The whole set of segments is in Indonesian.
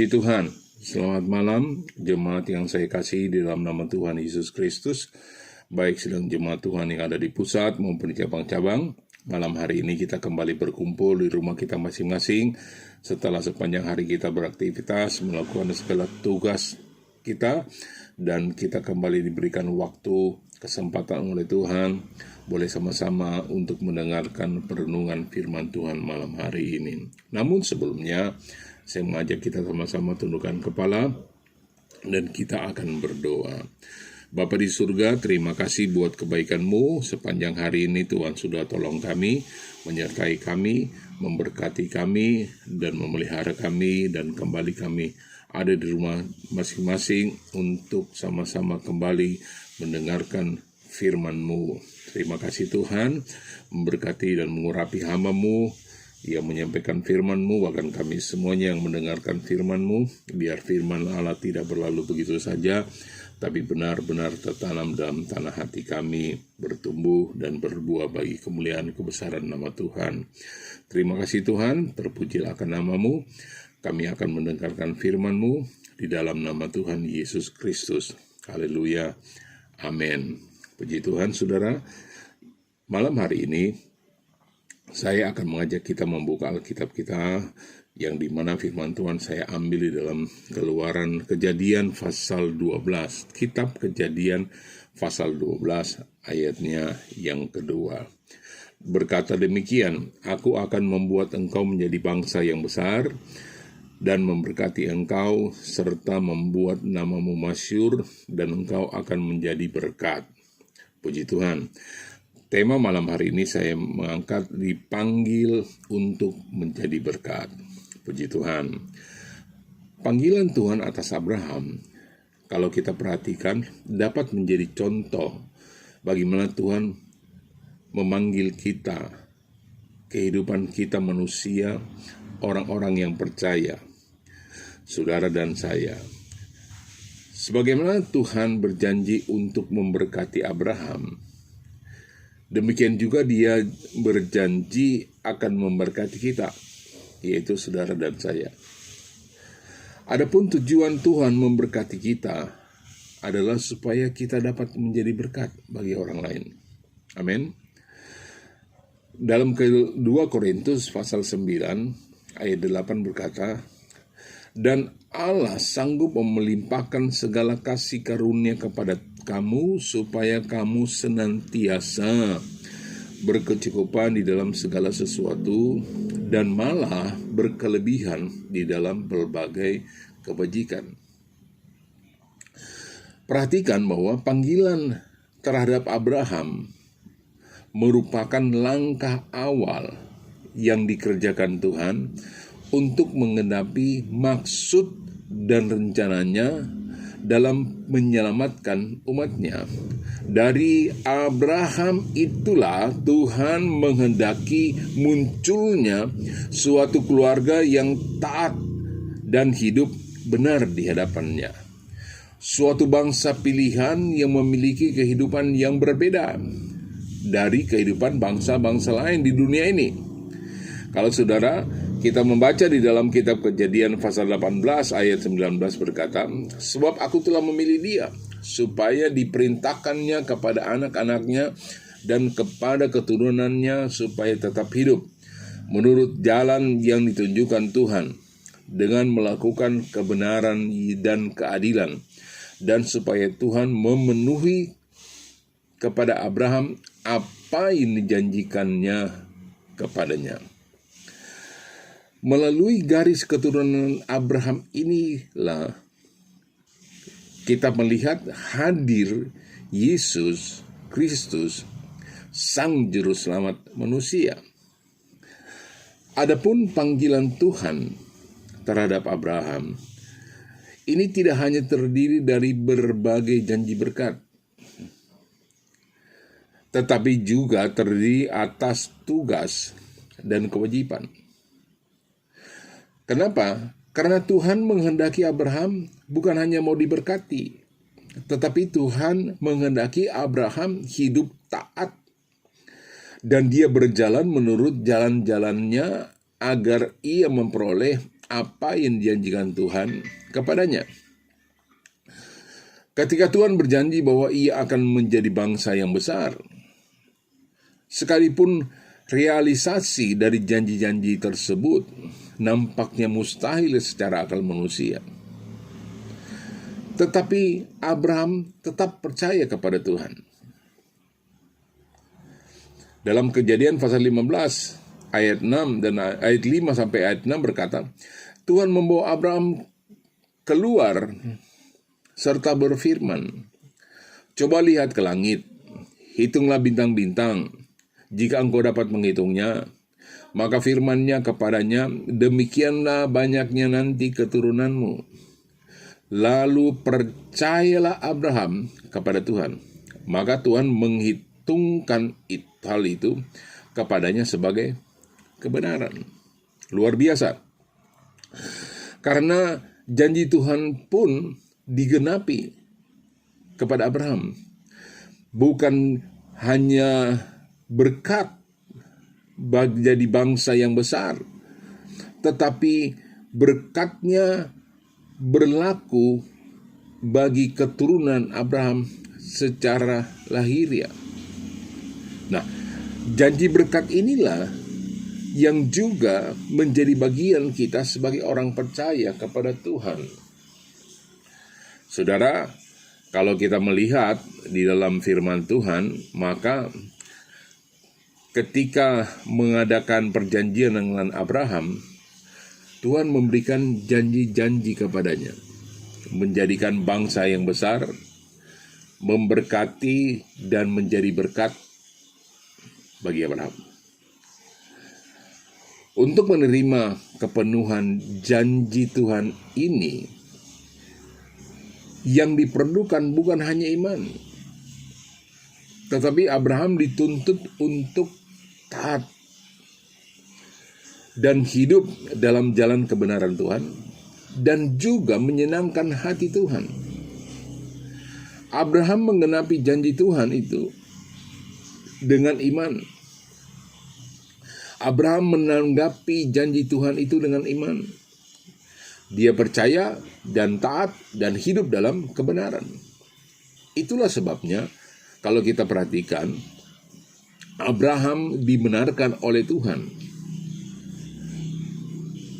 Puji Tuhan, selamat malam jemaat yang saya kasihi di dalam nama Tuhan Yesus Kristus. Baik sedang jemaat Tuhan yang ada di pusat maupun di cabang-cabang. Malam hari ini kita kembali berkumpul di rumah kita masing-masing. Setelah sepanjang hari kita beraktivitas, melakukan segala tugas kita. Dan kita kembali diberikan waktu, kesempatan oleh Tuhan. Boleh sama-sama untuk mendengarkan perenungan firman Tuhan malam hari ini. Namun sebelumnya, saya mengajak kita sama-sama tundukkan kepala dan kita akan berdoa. Bapa di surga, terima kasih buat kebaikan-Mu. Sepanjang hari ini Tuhan sudah tolong kami, menyertai kami, memberkati kami, dan memelihara kami, dan kembali kami ada di rumah masing-masing untuk sama-sama kembali mendengarkan firman-Mu. Terima kasih Tuhan, memberkati dan mengurapi hamba-Mu yang menyampaikan firman-Mu, bahkan kami semuanya yang mendengarkan firman-Mu, biar firman Allah tidak berlalu begitu saja, tapi benar-benar tertanam dalam tanah hati kami, bertumbuh dan berbuah bagi kemuliaan kebesaran nama Tuhan. Terima kasih Tuhan, terpujilah akan nama-Mu. Kami akan mendengarkan firman-Mu di dalam nama Tuhan Yesus Kristus. Haleluya. Amin. Puji Tuhan, saudara. Malam hari ini saya akan mengajak kita membuka Alkitab kita yang dimana firman Tuhan saya ambil di dalam Keluaran Kejadian pasal 12. Kitab Kejadian pasal 12 ayatnya yang kedua. Berkata demikian, Aku akan membuat engkau menjadi bangsa yang besar dan memberkati engkau serta membuat namamu masyhur dan engkau akan menjadi berkat. Puji Tuhan. Tema malam hari ini saya mengangkat dipanggil untuk menjadi berkat. Puji Tuhan. Panggilan Tuhan atas Abraham, kalau kita perhatikan, dapat menjadi contoh bagaimana Tuhan memanggil kita, kehidupan kita manusia, orang-orang yang percaya, saudara dan saya. Sebagaimana Tuhan berjanji untuk memberkati Abraham, demikian juga Dia berjanji akan memberkati kita, yaitu saudara dan saya. Adapun tujuan Tuhan memberkati kita adalah supaya kita dapat menjadi berkat bagi orang lain. Amin. Dalam 2 Korintus pasal 9 ayat 8 berkata, Dan Allah sanggup melimpahkan segala kasih karunia kepada kamu supaya kamu senantiasa berkecukupan di dalam segala sesuatu dan malah berkelebihan di dalam berbagai kebajikan. Perhatikan bahwa panggilan terhadap Abraham merupakan langkah awal yang dikerjakan Tuhan untuk menggenapi maksud dan rencananya dalam menyelamatkan umatnya. Dari Abraham itulah Tuhan menghendaki munculnya suatu keluarga yang taat dan hidup benar di hadapannya. Suatu bangsa pilihan yang memiliki kehidupan yang berbeda dari kehidupan bangsa-bangsa lain di dunia ini. Kalau saudara, kita membaca di dalam kitab Kejadian pasal 18 ayat 19 berkata, Sebab aku telah memilih dia, supaya diperintahkannya kepada anak-anaknya dan kepada keturunannya supaya tetap hidup, menurut jalan yang ditunjukkan Tuhan, dengan melakukan kebenaran dan keadilan, dan supaya Tuhan memenuhi kepada Abraham apa yang dijanjikannya kepadanya. Melalui garis keturunan Abraham inilah kita melihat hadir Yesus Kristus, Sang Juru Selamat manusia. Adapun panggilan Tuhan terhadap Abraham, ini tidak hanya terdiri dari berbagai janji berkat, tetapi juga terdiri atas tugas dan kewajiban. Kenapa? Karena Tuhan menghendaki Abraham bukan hanya mau diberkati, tetapi Tuhan menghendaki Abraham hidup taat dan dia berjalan menurut jalan-jalannya agar ia memperoleh apa yang dijanjikan Tuhan kepadanya. Ketika Tuhan berjanji bahwa Ia akan menjadi bangsa yang besar, sekalipun realisasi dari janji-janji tersebut nampaknya mustahil secara akal manusia, tetapi Abraham tetap percaya kepada Tuhan. Dalam Kejadian pasal 15 ayat 6 dan ayat 5 sampai ayat 6 berkata, Tuhan membawa Abraham keluar serta berfirman, "Coba lihat ke langit, hitunglah bintang-bintang, jika engkau dapat menghitungnya." Maka firman-Nya kepadanya, "Demikianlah banyaknya nanti keturunanmu." Lalu percayalah Abraham kepada Tuhan, maka Tuhan menghitungkan hal itu kepadanya sebagai kebenaran. Luar biasa. Karena janji Tuhan pun digenapi kepada Abraham. Bukan hanya berkat jadi bangsa yang besar, tetapi berkatnya berlaku bagi keturunan Abraham secara lahiriah. Nah, janji berkat inilah yang juga menjadi bagian kita sebagai orang percaya kepada Tuhan. Saudara, kalau kita melihat di dalam firman Tuhan, maka ketika mengadakan perjanjian dengan Abraham, Tuhan memberikan janji-janji kepadanya, menjadikan bangsa yang besar, memberkati dan menjadi berkat bagi Abraham. Untuk menerima kepenuhan janji Tuhan ini, yang diperlukan bukan hanya iman, tetapi Abraham dituntut untuk taat dan hidup dalam jalan kebenaran Tuhan, dan juga menyenangkan hati Tuhan. Abraham menggenapi janji Tuhan itu dengan iman. Abraham menanggapi janji Tuhan itu dengan iman. Dia percaya dan taat dan hidup dalam kebenaran. Itulah sebabnya kalau kita perhatikan, Abraham dibenarkan oleh Tuhan.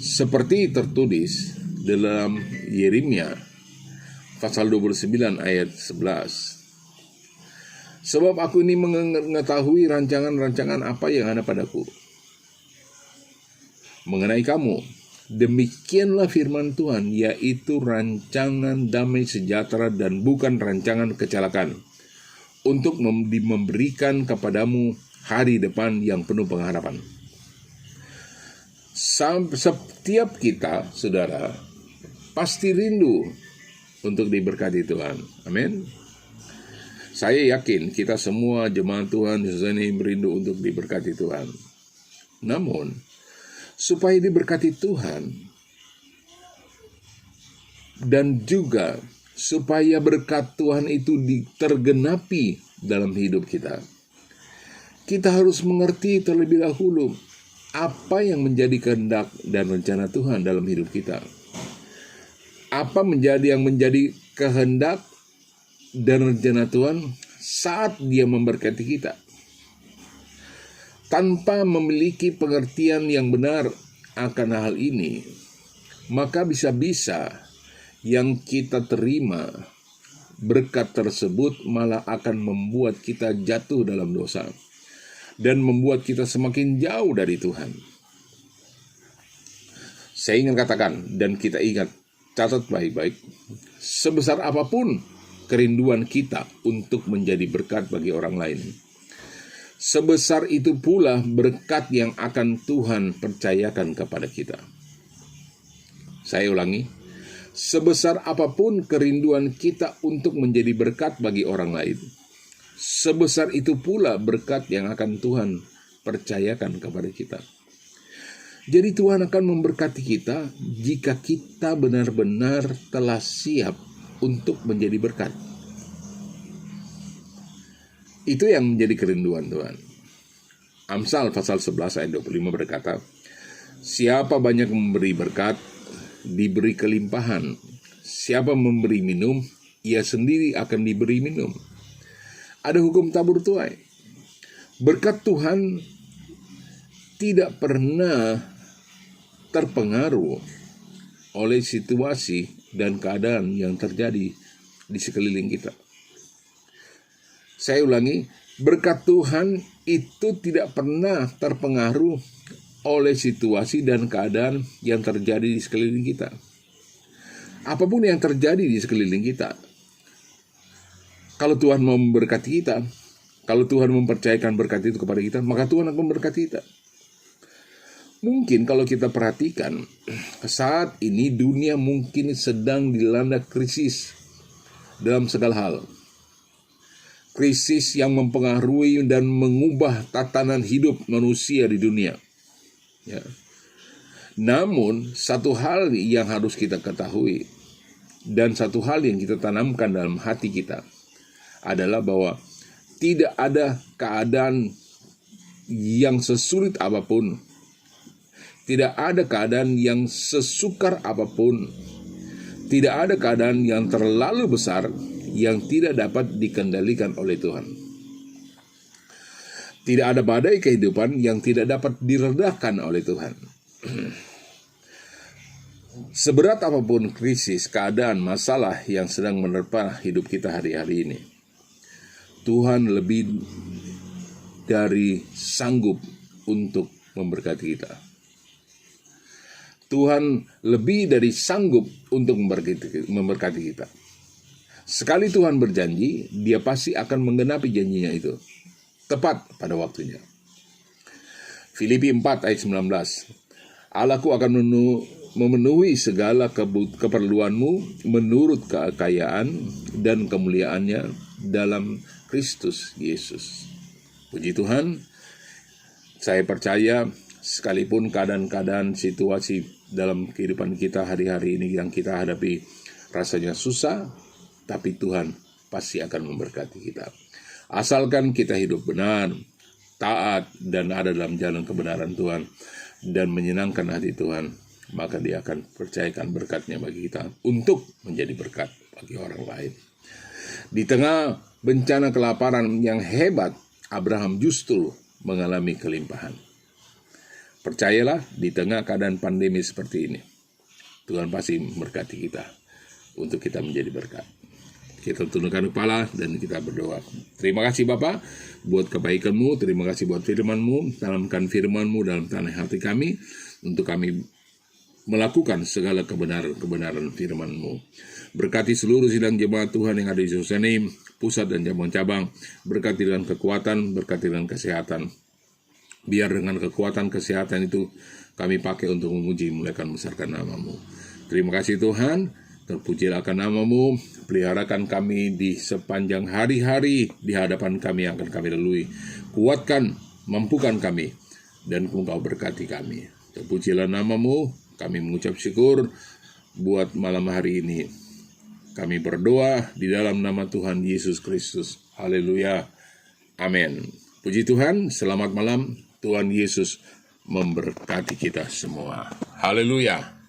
Seperti tertulis dalam Yeremia pasal 29 ayat 11. Sebab aku ini mengetahui rancangan-rancangan apa yang ada padaku mengenai kamu. Demikianlah firman Tuhan, yaitu rancangan damai sejahtera dan bukan rancangan kecelakaan, untuk memberikan kepadamu hari depan yang penuh pengharapan. Setiap kita, saudara, pasti rindu untuk diberkati Tuhan. Amin. Saya yakin kita semua jemaat Tuhan Yesus ini merindu untuk diberkati Tuhan. Namun, supaya diberkati Tuhan, dan juga supaya berkat Tuhan itu tergenapi dalam hidup kita, kita harus mengerti terlebih dahulu apa yang menjadi kehendak dan rencana Tuhan dalam hidup kita. Apa yang menjadi kehendak dan rencana Tuhan saat Dia memberkati kita. Tanpa memiliki pengertian yang benar akan hal ini, maka bisa-bisa yang kita terima berkat tersebut malah akan membuat kita jatuh dalam dosa dan membuat kita semakin jauh dari Tuhan. Saya ingin katakan, dan kita ingat, catat baik-baik, sebesar apapun kerinduan kita untuk menjadi berkat bagi orang lain, sebesar itu pula berkat yang akan Tuhan percayakan kepada kita. Saya ulangi, sebesar apapun kerinduan kita untuk menjadi berkat bagi orang lain, sebesar itu pula berkat yang akan Tuhan percayakan kepada kita. Jadi Tuhan akan memberkati kita jika kita benar-benar telah siap untuk menjadi berkat. Itu yang menjadi kerinduan Tuhan. Amsal pasal 11 ayat 25 berkata, siapa banyak memberi berkat, diberi kelimpahan. Siapa memberi minum, ia sendiri akan diberi minum. Ada hukum tabur tuai. Berkat Tuhan tidak pernah terpengaruh oleh situasi dan keadaan yang terjadi di sekeliling kita. Saya ulangi, berkat Tuhan itu tidak pernah terpengaruh oleh situasi dan keadaan yang terjadi di sekeliling kita. Apapun yang terjadi di sekeliling kita, kalau Tuhan mau memberkati kita, kalau Tuhan mempercayakan berkat itu kepada kita, maka Tuhan akan memberkati kita. Mungkin kalau kita perhatikan, saat ini dunia mungkin sedang dilanda krisis dalam segala hal. Krisis yang mempengaruhi dan mengubah tatanan hidup manusia di dunia. Ya. Namun, satu hal yang harus kita ketahui, dan satu hal yang kita tanamkan dalam hati kita, adalah bahwa tidak ada keadaan yang sesulit apapun, tidak ada keadaan yang sesukar apapun, tidak ada keadaan yang terlalu besar yang tidak dapat dikendalikan oleh Tuhan. Tidak ada badai kehidupan yang tidak dapat diredahkan oleh Tuhan. Seberat apapun krisis, keadaan, masalah yang sedang menerpa hidup kita hari-hari ini, Tuhan lebih dari sanggup untuk memberkati kita. Tuhan lebih dari sanggup untuk memberkati kita. Sekali Tuhan berjanji, Dia pasti akan menggenapi janjinya itu, tepat pada waktunya. Filipi 4 ayat 19. Allahku akan memenuhi segala keperluanmu menurut kekayaan dan kemuliaannya dalam Kristus Yesus. Puji Tuhan, saya percaya sekalipun keadaan-keadaan situasi dalam kehidupan kita hari-hari ini yang kita hadapi rasanya susah, tapi Tuhan pasti akan memberkati kita. Asalkan kita hidup benar, taat, dan ada dalam jalan kebenaran Tuhan, dan menyenangkan hati Tuhan, maka Dia akan percayakan berkat-Nya bagi kita untuk menjadi berkat bagi orang lain. Di tengah bencana kelaparan yang hebat, Abraham justru mengalami kelimpahan. Percayalah, di tengah keadaan pandemi seperti ini, Tuhan pasti memberkati kita untuk kita menjadi berkat. Kita tundukkan kepala dan kita berdoa. Terima kasih Bapa buat kebaikan-Mu, terima kasih buat firman-Mu, tanamkan firman-Mu dalam tanah hati kami, untuk kami melakukan segala kebenaran firman-Mu. Berkati seluruh sidang jemaat Tuhan yang ada di Yerusalem, pusat dan cabang-cabang, berkati dengan kekuatan, berkati dengan kesehatan. Biar dengan kekuatan kesehatan itu kami pakai untuk memuji, memuliakan, membesarkan nama-Mu. Terima kasih Tuhan, terpujilah akan nama-Mu, peliharakan kami di sepanjang hari-hari di hadapan kami yang akan kami lalui. Kuatkan, mampukan kami, dan Engkau berkati kami. Terpujilah nama-Mu, kami mengucap syukur buat malam hari ini. Kami berdoa di dalam nama Tuhan Yesus Kristus. Haleluya. Amin. Puji Tuhan, selamat malam. Tuhan Yesus memberkati kita semua. Haleluya.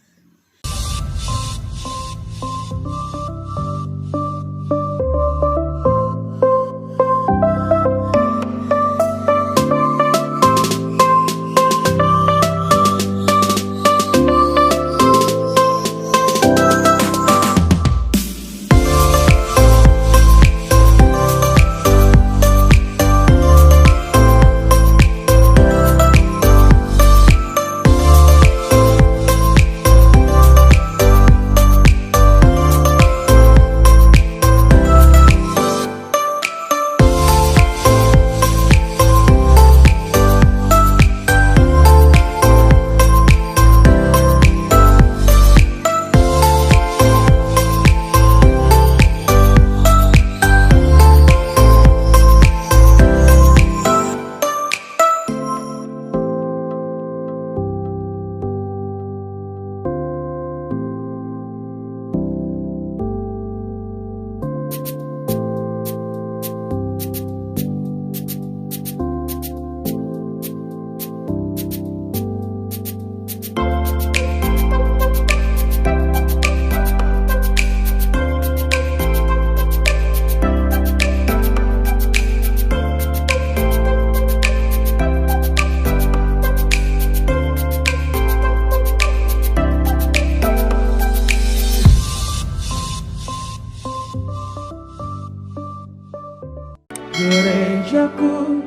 gerejaku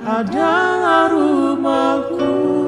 adalah rumahku.